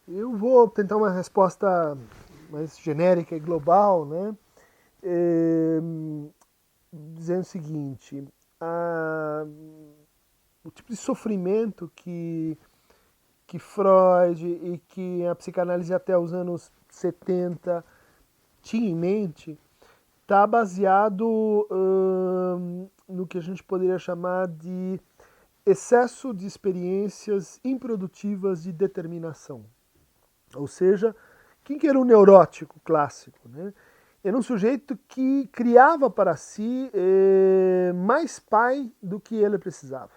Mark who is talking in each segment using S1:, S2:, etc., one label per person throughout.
S1: Eu vou tentar uma resposta mais genérica e global, né? É, dizendo o seguinte, a, o tipo de sofrimento que Freud e que a psicanálise até os anos 70 tinha em mente está baseado no que a gente poderia chamar de excesso de experiências improdutivas de determinação. Ou seja, quem que era um neurótico clássico? Né? Era um sujeito que criava para si mais pai do que ele precisava.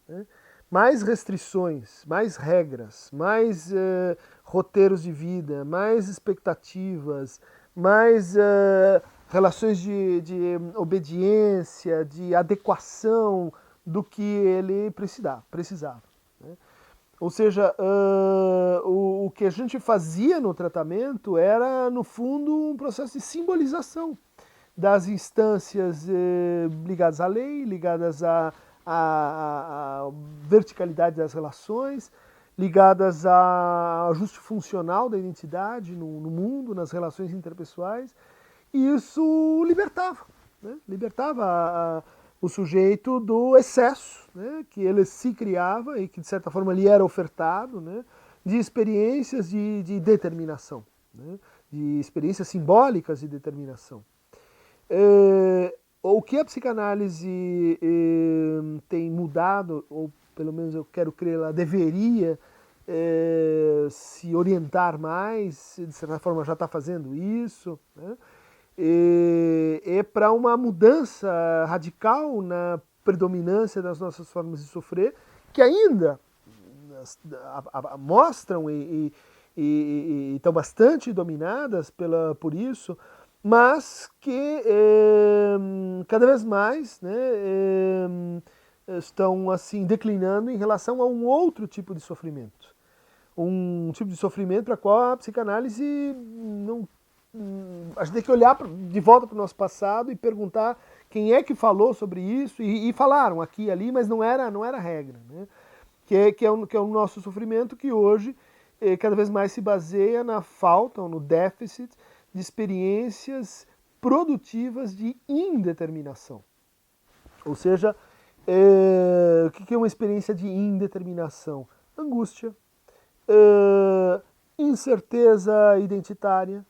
S1: Né? Mais restrições, mais regras, mais roteiros de vida, mais expectativas, mais relações de obediência, de adequação do que ele precisava. Né? Ou seja, o que a gente fazia no tratamento era, no fundo, um processo de simbolização das instâncias ligadas à lei, ligadas à verticalidade das relações, ligadas ao ajuste funcional da identidade no mundo, nas relações interpessoais, e isso libertava, né? Libertava o sujeito do excesso, né? Que ele se criava e que de certa forma lhe era ofertado, né? De experiências de determinação, né? De experiências simbólicas de determinação. O que a psicanálise tem mudado, ou pelo menos eu quero crer, ela deveria se orientar mais, de certa forma já está fazendo isso, né? É para uma mudança radical na predominância das nossas formas de sofrer, que ainda mostram e estão bastante dominadas por isso, mas que cada vez mais, né, estão assim declinando em relação a um outro tipo de sofrimento. Um tipo de sofrimento para qual a psicanálise não. A gente tem que olhar de volta para o nosso passado e perguntar quem é que falou sobre isso, e falaram aqui e ali, mas não era regra. Né? Que é o nosso sofrimento que hoje cada vez mais se baseia na falta ou no déficit de experiências produtivas de indeterminação. Ou seja, o que é uma experiência de indeterminação? Angústia, incerteza identitária,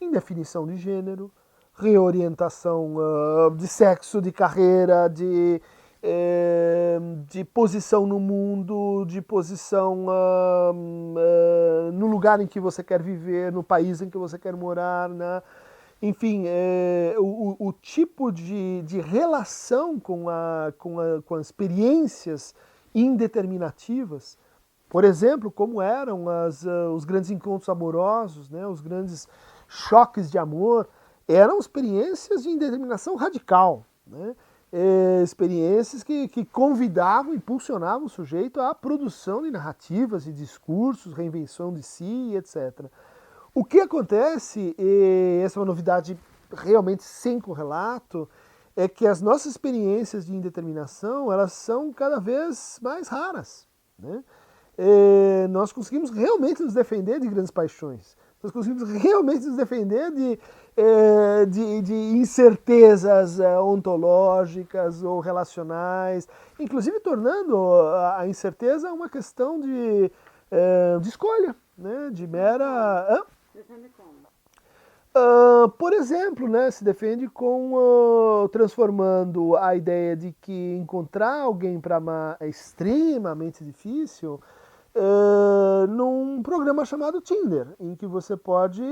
S1: indefinição de gênero, reorientação de sexo, de carreira, de posição no mundo, de posição no lugar em que você quer viver, no país em que você quer morar, né? Enfim, o tipo de relação com as experiências indeterminativas, por exemplo, como eram os grandes encontros amorosos, né, os grandes choques de amor, eram experiências de indeterminação radical. Né? Experiências que convidavam, impulsionavam o sujeito à produção de narrativas e discursos, reinvenção de si, etc. O que acontece, e essa é uma novidade realmente sem correlato, é que as nossas experiências de indeterminação elas são cada vez mais raras. Né? Nós conseguimos realmente nos defender de grandes paixões. Nós conseguimos realmente nos defender de incertezas ontológicas ou relacionais, inclusive tornando a incerteza uma questão de escolha, né? De mera.
S2: Defende como?
S1: Por exemplo, né, se defende com transformando a ideia de que encontrar alguém para amar é extremamente difícil num programa chamado Tinder, em que você pode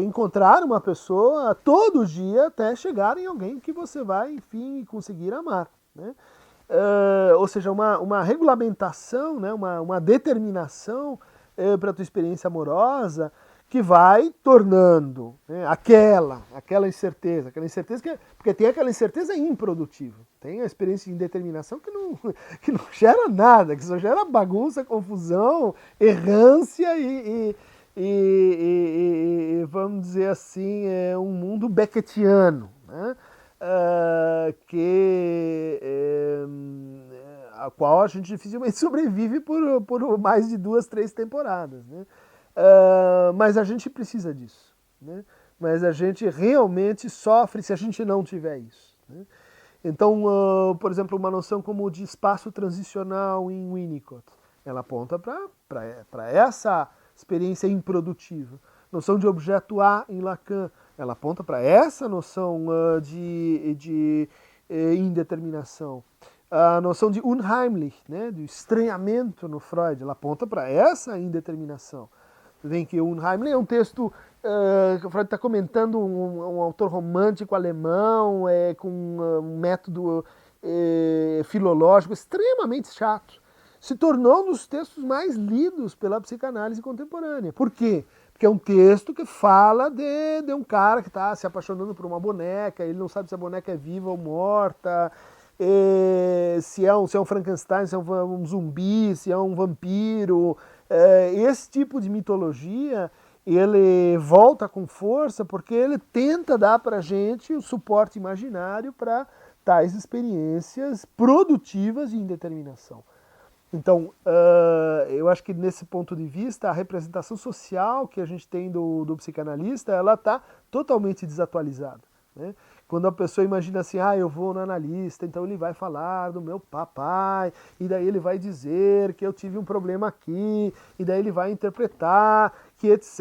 S1: encontrar uma pessoa todo dia até chegar em alguém que você vai, enfim, conseguir amar. Né? Ou seja, uma regulamentação, né, uma determinação para a tua experiência amorosa que vai tornando né, aquela incerteza porque tem aquela incerteza improdutiva, tem a experiência de indeterminação que não gera nada, que só gera bagunça, confusão, errância vamos dizer assim, um mundo beckettiano, né? Que a qual a gente dificilmente sobrevive por mais de 2, 3 temporadas, né? Mas a gente precisa disso, né? Mas a gente realmente sofre se a gente não tiver isso, né? Então, por exemplo, uma noção como de espaço transicional em Winnicott, ela aponta para essa experiência improdutiva. Noção de objeto A em Lacan, ela aponta para essa noção de indeterminação. A noção de Unheimlich, né, do estranhamento no Freud, ela aponta para essa indeterminação. Vem que Unheimlich é um texto que o Freud está comentando, um autor romântico alemão, com um método filológico extremamente chato. Se tornou um dos textos mais lidos pela psicanálise contemporânea. Por quê? Porque é um texto que fala de um cara que está se apaixonando por uma boneca, ele não sabe se a boneca é viva ou morta, se é um Frankenstein, se é um zumbi, se é um vampiro. Esse tipo de mitologia, ele volta com força porque ele tenta dar para a gente o suporte imaginário para tais experiências produtivas de indeterminação. Então, eu acho que nesse ponto de vista, a representação social que a gente tem do psicanalista, ela está totalmente desatualizada, né? Quando a pessoa imagina assim, eu vou no analista, então ele vai falar do meu papai, e daí ele vai dizer que eu tive um problema aqui, e daí ele vai interpretar que etc,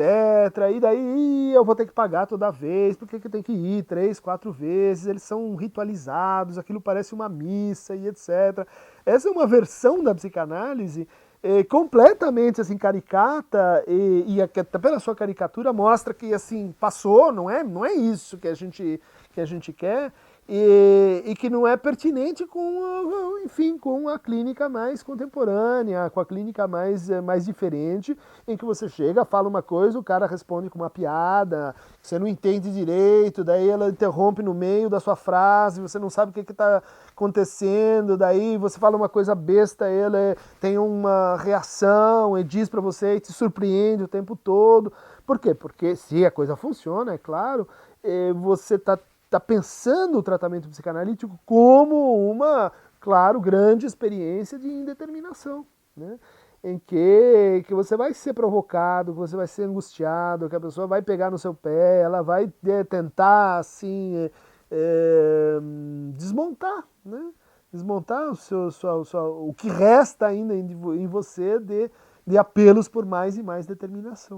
S1: e daí eu vou ter que pagar toda vez, porque que tem que ir 3, 4 vezes, eles são ritualizados, aquilo parece uma missa e etc. Essa é uma versão da psicanálise completamente assim caricata e até pela sua caricatura mostra que assim passou, não é isso que a gente quer e que não é pertinente com a clínica mais contemporânea, com a clínica mais diferente, em que você chega, fala uma coisa, o cara responde com uma piada, você não entende direito, daí ela interrompe no meio da sua frase, você não sabe o que está acontecendo, daí você fala uma coisa besta, ele tem uma reação e diz para você e te surpreende o tempo todo. Por quê? Porque se a coisa funciona, é claro, você está pensando o tratamento psicanalítico como uma, claro, grande experiência de indeterminação, né? Em que você vai ser provocado, que você vai ser angustiado, que a pessoa vai pegar no seu pé, ela vai tentar, assim, desmontar, né? Desmontar o que resta ainda em você de apelos por mais e mais determinação.